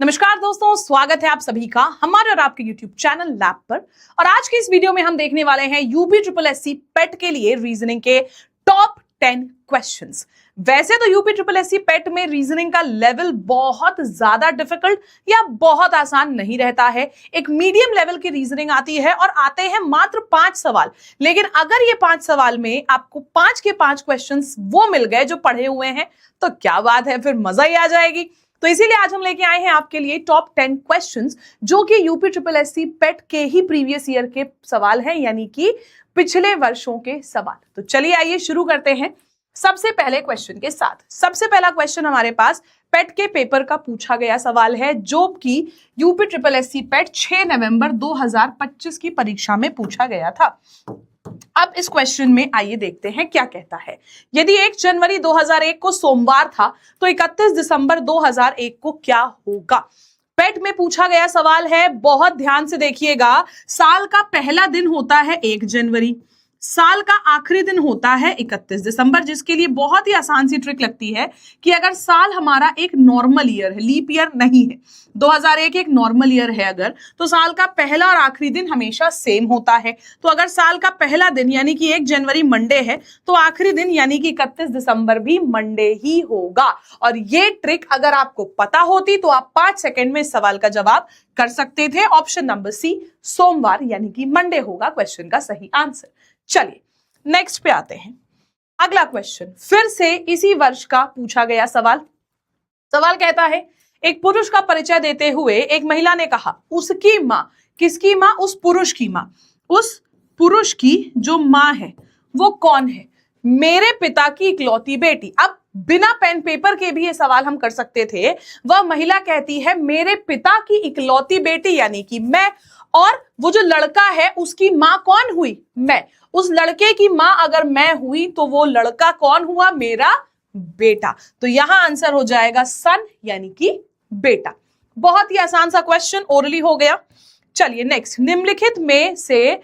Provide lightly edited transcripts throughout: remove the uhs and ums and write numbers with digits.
नमस्कार दोस्तों, स्वागत है आप सभी का हमारे और आपके YouTube चैनल लैब पर। और आज के इस वीडियो में हम देखने वाले हैं यूपी ट्रिपल एससी पेट के लिए रीजनिंग के टॉप 10 क्वेश्चंस। वैसे तो यूपी ट्रिपल एससी पेट में रीजनिंग का लेवल बहुत ज्यादा डिफिकल्ट या बहुत आसान नहीं रहता है। एक मीडियम लेवल की रीजनिंग आती है और आते हैं मात्र 5 सवाल। लेकिन अगर ये 5 सवाल में आपको 5 के 5 क्वेश्चंस वो मिल गए जो पढ़े हुए हैं तो क्या बात है, फिर मजा ही आ जाएगी। तो इसीलिए आज हम लेके आए हैं आपके लिए टॉप 10 क्वेश्चंस जो कि यूपी ट्रिपल एससी पेट के ही प्रीवियस ईयर के सवाल हैं, यानी कि पिछले वर्षों के सवाल। तो चलिए आइए शुरू करते हैं सबसे पहले क्वेश्चन के साथ। सबसे पहला क्वेश्चन हमारे पास पेट के पेपर का पूछा गया सवाल है जो कि यूपी ट्रिपल एससी पेट 6 नवंबर 2025 की परीक्षा में पूछा गया था। अब इस क्वेश्चन में आइए देखते हैं क्या कहता है। यदि 1 जनवरी 2001 को सोमवार था तो 31 दिसंबर 2001 को क्या होगा। पेट में पूछा गया सवाल है, बहुत ध्यान से देखिएगा। साल का पहला दिन होता है 1 जनवरी, साल का आखिरी दिन होता है 31 दिसंबर, जिसके लिए बहुत ही आसान सी ट्रिक लगती है कि अगर साल हमारा एक नॉर्मल ईयर है, लीप ईयर नहीं है, 2001 एक नॉर्मल ईयर है अगर, तो साल का पहला और आखिरी दिन हमेशा सेम होता है। तो अगर साल का पहला दिन यानी कि 1 जनवरी मंडे है तो आखिरी दिन यानी कि 31 दिसंबर भी मंडे ही होगा। और ये ट्रिक अगर आपको पता होती तो आप 5 सेकेंड में इस सवाल का जवाब कर सकते थे। ऑप्शन नंबर सी, सोमवार यानी कि मंडे होगा क्वेश्चन का सही आंसर। चलिए नेक्स्ट पे आते हैं। अगला क्वेश्चन फिर से इसी वर्ष का पूछा गया सवाल। सवाल कहता है, एक पुरुष का परिचय देते हुए एक महिला ने कहा उसकी मां, किसकी मां? उस पुरुष की मां। उस पुरुष की जो मां है वो कौन है? मेरे पिता की इकलौती बेटी। अब बिना पेन पेपर के भी ये सवाल हम कर सकते थे। वह महिला कहती है मेरे पिता की इकलौती बेटी यानी कि मैं, और वो जो लड़का है उसकी मां कौन हुई? मैं। उस लड़के की मां अगर मैं हुई तो वो लड़का कौन हुआ? मेरा बेटा। तो यहां आंसर हो जाएगा सन यानी कि बेटा। बहुत ही आसान सा क्वेश्चन ओरली हो गया। चलिए नेक्स्ट, निम्नलिखित में से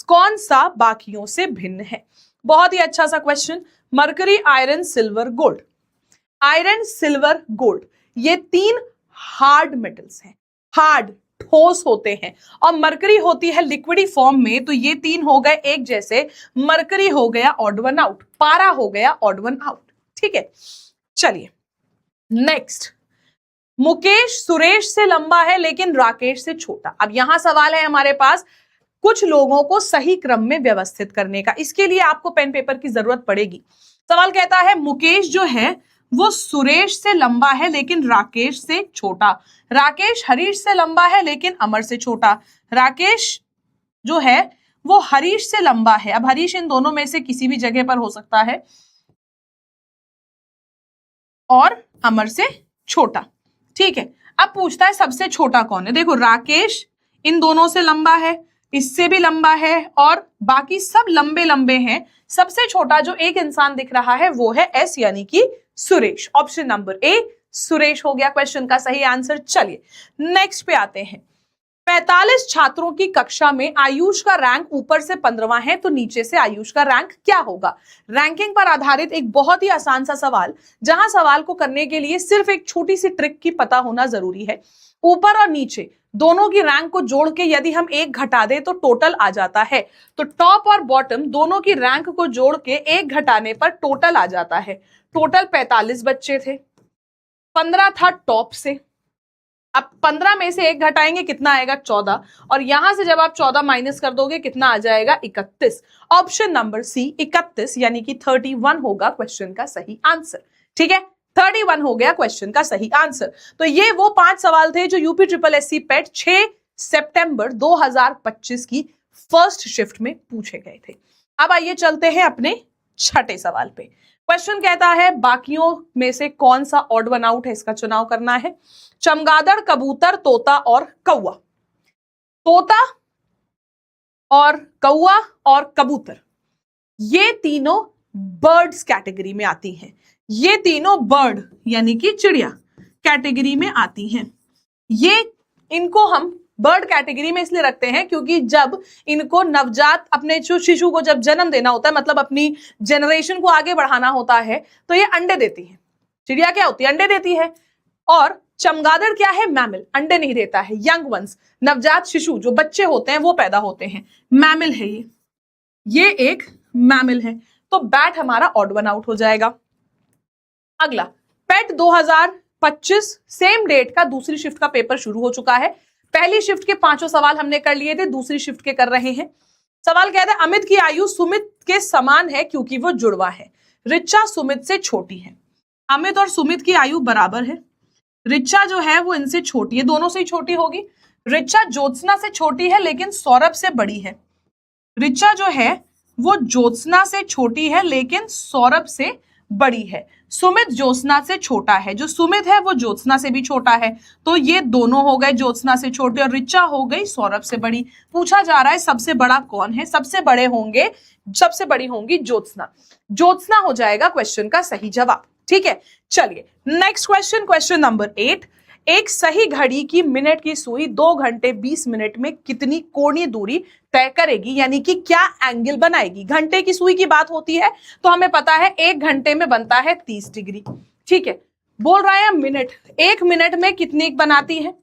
कौन सा बाकियों से भिन्न है? बहुत ही अच्छा सा question. Mercury, iron, silver, gold. Iron, silver, gold ये 3 हार्ड मेटल्स हैं, हार्ड ठोस होते हैं, और मरकरी होती है लिक्विडी फॉर्म में। तो ये 3 हो गए एक जैसे। मरकरी हो गया ऑड वन आउट, पारा हो गया ऑड वन आउट। ठीक है, चलिए नेक्स्ट। मुकेश सुरेश से लंबा है लेकिन राकेश से छोटा। अब यहां सवाल है हमारे पास कुछ लोगों को सही क्रम में व्यवस्थित करने का। इसके लिए आपको पेन पेपर की जरूरत पड़ेगी। सवाल कहता है मुकेश जो है वो सुरेश से लंबा है लेकिन राकेश से छोटा। राकेश हरीश से लंबा है लेकिन अमर से छोटा। राकेश जो है वो हरीश से लंबा है। अब हरीश इन दोनों में से किसी भी जगह पर हो सकता है, और अमर से छोटा। ठीक है, अब पूछता है सबसे छोटा कौन है। देखो राकेश इन दोनों से लंबा है, इससे भी लंबा है, और बाकी सब लंबे लंबे हैं। सबसे छोटा जो एक इंसान दिख रहा है वो है एस यानी कि Suresh. Option number A Suresh हो गया क्वेश्चन का सही आंसर। चलिए नेक्स्ट पे आते हैं। 45 छात्रों की कक्षा में आयुष का रैंक ऊपर से 15वां है तो नीचे से आयुष का रैंक क्या होगा? रैंकिंग पर आधारित एक बहुत ही आसान सा सवाल, जहां सवाल को करने के लिए सिर्फ एक छोटी सी ट्रिक की पता होना जरूरी है। ऊपर और नीचे दोनों की रैंक को जोड़ के यदि हम 1 घटा दें तो टोटल आ जाता है। तो टॉप और बॉटम दोनों की रैंक को जोड़ के 1 घटाने पर टोटल आ जाता है। टोटल 45 बच्चे थे, 15 था टॉप से। अब 15 में से 1 घटाएंगे कितना आएगा? 14। और यहां से जब आप 14 माइनस कर दोगे कितना आ जाएगा? 31। ऑप्शन नंबर सी 31 यानी कि 31 होगा क्वेश्चन का सही आंसर। ठीक है, 31 हो गया क्वेश्चन का सही आंसर। तो ये वो 5 सवाल थे जो यूपी ट्रिपल एससी पेट 6 सितंबर 2025 की फर्स्ट शिफ्ट में पूछे गए थे। अब आइए चलते हैं अपने छठे सवाल पे। क्वेश्चन कहता है बाकियों में से कौन सा ऑड वन आउट है, इसका चुनाव करना है। चमगादड़, कबूतर, तोता और कौवा। तोता और कौवा और कबूतर ये तीनों बर्ड्स कैटेगरी में आती हैं। ये तीनों बर्ड यानी कि चिड़िया कैटेगरी में आती हैं। ये इनको हम बर्ड कैटेगरी में इसलिए रखते हैं क्योंकि जब इनको नवजात अपने शिशु को जब जन्म देना होता है, मतलब अपनी जनरेशन को आगे बढ़ाना होता है, तो ये अंडे देती है। चिड़िया क्या होती है? अंडे देती है। और चमगादड़ क्या है? मैमल, अंडे नहीं देता है। यंग वंस, नवजात शिशु, जो बच्चे होते हैं वो पैदा होते हैं, मैमल है ये एक मैमल है। तो बैट हमारा ऑड वन आउट हो जाएगा। अगला, पेट 2025 सेम डेट का दूसरी शिफ्ट का पेपर शुरू हो चुका है। पहली शिफ्ट के 5 सवाल हमने कर लिए थे, दूसरी शिफ्ट के कर रहे हैं। सवाल कहता है अमित की आयु सुमित के समान है क्योंकि वो जुड़वा है। रिचा सुमित से छोटी है। अमित और सुमित की आयु बराबर है। रिचा जो है वो इनसे छोटी है, दोनों से ही छोटी होगी। रिचा ज्योत्सना से छोटी है लेकिन सौरभ से बड़ी है। रिचा जो है वो ज्योत्सना से छोटी है लेकिन सौरभ से बड़ी है। सुमित ज्योत्सना से छोटा है, जो सुमित है वो ज्योत्सना से भी छोटा है। तो ये दोनों हो गए ज्योत्सना से छोटे और रिचा हो गई सौरभ से बड़ी। पूछा जा रहा है सबसे बड़ा कौन है? सबसे बड़े होंगे, सबसे बड़ी होंगी ज्योत्सना। ज्योत्सना हो जाएगा क्वेश्चन का सही जवाब। ठीक है, चलिए नेक्स्ट क्वेश्चन, क्वेश्चन नंबर 8। एक सही घड़ी की मिनट की सुई 2 घंटे 20 मिनट में कितनी कोणीय दूरी तय करेगी, यानी कि क्या एंगल बनाएगी? घंटे की सुई की बात होती है तो हमें पता है 1 घंटे में बनता है 30 डिग्री। ठीक है, बोल रहा है मिनट, 1 मिनट में कितनी बनाती है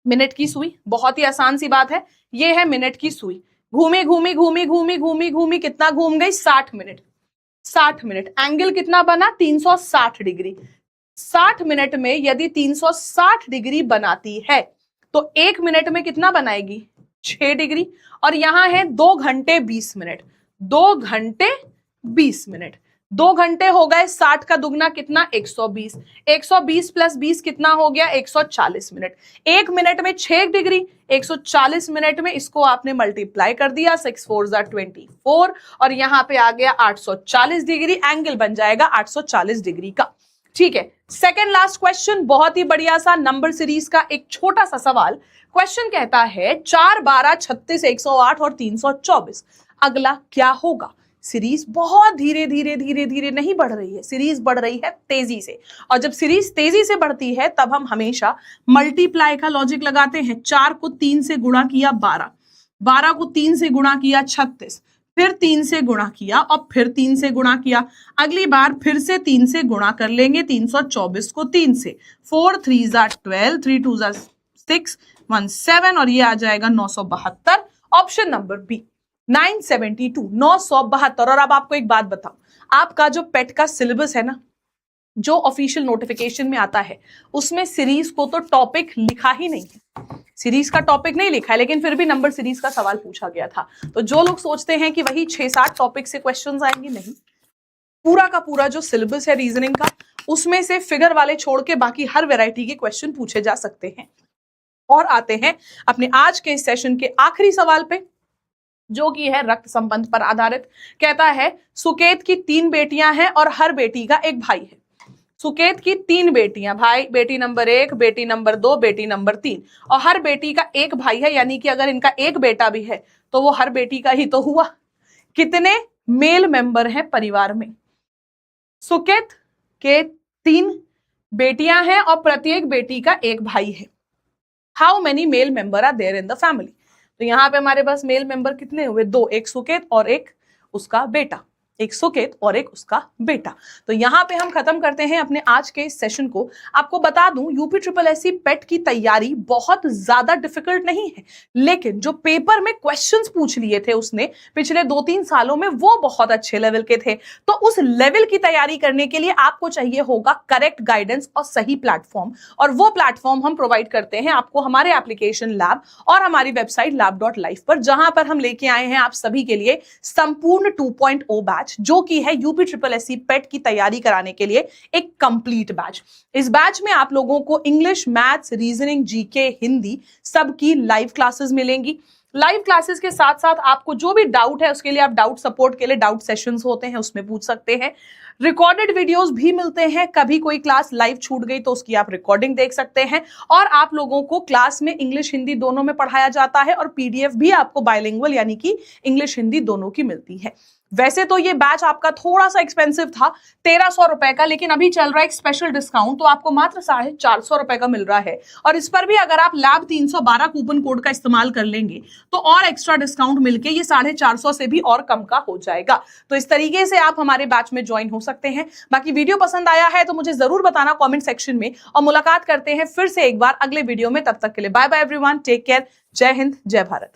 मिनट की सुई? बहुत ही आसान सी बात है, ये है मिनट की सुई। घूमी घूमी घूमी घूमी घूमी घूमी कितना घूम गई? 60 मिनट। 60 मिनट, एंगल कितना बना? 360 डिग्री। 60 मिनट में यदि 360 डिग्री बनाती है तो 1 मिनट में कितना बनाएगी? 6 डिग्री। और यहां है 2 घंटे 20 मिनट। 2 घंटे 20 मिनट, 2 घंटे हो गए, 60 का दुगना कितना? 120। 120 प्लस 20 कितना हो गया? 140 मिनट। 1 मिनट में 6 डिग्री, 140 मिनट में इसको आपने मल्टीप्लाई कर दिया, 6 4 24 और यहां पे आ गया 840 डिग्री। एंगल बन जाएगा 840 डिग्री का। ठीक है, सेकेंड लास्ट क्वेश्चन, बहुत ही बढ़िया सा नंबर सीरीज का एक छोटा सा सवाल। क्वेश्चन कहता है 4 12 36 108 और 324, अगला क्या होगा? सीरीज बहुत धीरे धीरे धीरे धीरे नहीं बढ़ रही है, सीरीज बढ़ रही है तेजी से। और जब सीरीज तेजी से बढ़ती है तब हम हमेशा मल्टीप्लाई का लॉजिक लगाते हैं। 4 को 3 से गुणा किया 12, 12 को 3 से गुणा किया 36, फिर 3 से गुणा किया और फिर 3 से गुणा किया। अगली बार फिर से 3 से गुणा कर लेंगे, 324 को 3 से। 4 3 12, 3 2 6, 1 7 और ये आ जाएगा 972। Option number B 972, 972। और अब आपको एक बात बताऊं, आपका जो पेट का सिलेबस है ना, जो ऑफिशियल नोटिफिकेशन में आता है, उसमें सीरीज को तो टॉपिक लिखा ही नहीं है। सीरीज का टॉपिक नहीं लिखा है, लेकिन फिर भी नंबर सीरीज का सवाल पूछा गया था। तो जो लोग सोचते हैं कि वही 6-7 टॉपिक से क्वेश्चंस आएंगे, नहीं, पूरा का पूरा जो सिलेबस है रीजनिंग का, उसमें से फिगर वाले छोड़ के बाकी हर वैरायटी के क्वेश्चन पूछे जा सकते हैं। और आते हैं अपने आज के इस सेशन के आखिरी सवाल पे, जो कि है रक्त संबंध पर आधारित। कहता है सुकेत की 3 बेटियां हैं और हर बेटी का एक भाई है। सुकेत की 3 बेटियां, भाई, बेटी नंबर 1, बेटी नंबर 2, बेटी नंबर 3, और हर बेटी का एक भाई है, यानी कि अगर इनका एक बेटा भी है तो वो हर बेटी का ही तो हुआ। कितने मेल मेंबर हैं परिवार में? सुकेत के 3 बेटियां हैं और प्रत्येक बेटी का एक भाई है। How many male member are there in the family? तो यहाँ पे हमारे पास मेल मेंबर कितने हुए? 2, एक सुकेत और एक उसका बेटा, एक सुकेत और एक उसका बेटा। तो यहाँ पे हम खत्म करते हैं अपने आज के इस सेशन को। आपको बता दूं, यूपी SSSC पेट की तैयारी बहुत ज्यादा डिफिकल्ट नहीं है, लेकिन जो पेपर में क्वेश्चंस पूछ लिए थे उसने पिछले 2-3 सालों में, वो बहुत अच्छे लेवल के थे। तो उस लेवल की तैयारी करने के लिए आपको चाहिए होगा करेक्ट गाइडेंस और सही प्लेटफॉर्म, और वो प्लेटफॉर्म हम प्रोवाइड करते हैं आपको हमारे एप्लीकेशन लैब और हमारी वेबसाइट lab.life पर, जहां पर हम लेके आए हैं आप सभी के लिए संपूर्ण 2.0 बैच, जो कि है यूपी SSSC पेट की तैयारी कराने के लिए एक कंप्लीट बैच। इस बैच में आप लोगों को English, maths, reasoning, GK, Hindi सबकी लाइव क्लासेस मिलेंगी। लाइव क्लासेस के साथ साथ आपको जो भी डाउट है उसके लिए आप डाउट सपोर्ट के लिए डाउट सेशंस होते हैं, उसमें पूछ सकते हैं। रिकॉर्डेड वीडियोस भी मिलते हैं, कभी कोई क्लास लाइव छूट गई तो उसकी आप रिकॉर्डिंग देख सकते हैं। और आप लोगों को क्लास में इंग्लिश हिंदी दोनों में पढ़ाया जाता है और पीडीएफ भी आपको बाइलिंगुअल यानी कि इंग्लिश हिंदी दोनों की मिलती है। वैसे तो ये बैच आपका थोड़ा सा एक्सपेंसिव था, 1300 रुपए का, लेकिन अभी चल रहा है एक स्पेशल डिस्काउंट, तो आपको मात्र 450 रुपए का मिल रहा है। और इस पर भी अगर आप लैब 312 कूपन कोड का इस्तेमाल कर लेंगे तो और एक्स्ट्रा डिस्काउंट मिलके ये 450 से भी और कम का हो जाएगा। तो इस तरीके से आप हमारे बैच में ज्वाइन हो सकते हैं। बाकी वीडियो पसंद आया है तो मुझे जरूर बताना कमेंट सेक्शन में, और मुलाकात करते हैं फिर से एक बार अगले वीडियो में। तब तक के लिए bye bye everyone, take care, जय हिंद, जय भारत।